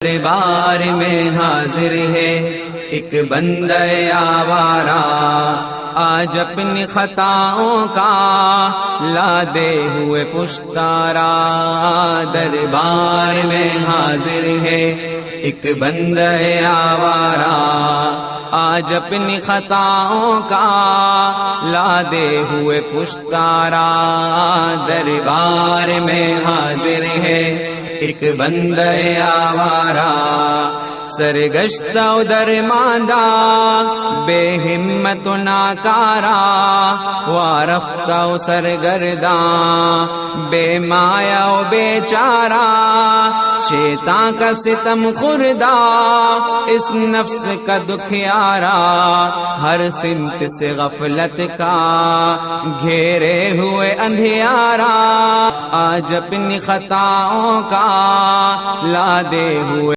دربار میں حاضر ہے ایک بندہ آوارہ، آج اپنی خطاؤں کا لادے ہوئے پشتارا۔ دربار میں حاضر ہے ایک بندہ آوارہ، آج اپنی خطاؤں کا لادے ہوئے پشتارا۔ دربار میں حاضر ہے ایک بندہ آوارہ، سرگشتہ و درماندہ، بے ہمت و ناکارہ، وارفتہ و سرگرداں، بے مایا و بے چارہ، شیطان کا ستم خوردہ، اس نفس کا دکھیارا، ہر سمت سے غفلت کا گھیرے ہوئے اندھیارا۔ آج اپنی خطاؤں کا لادے ہوئے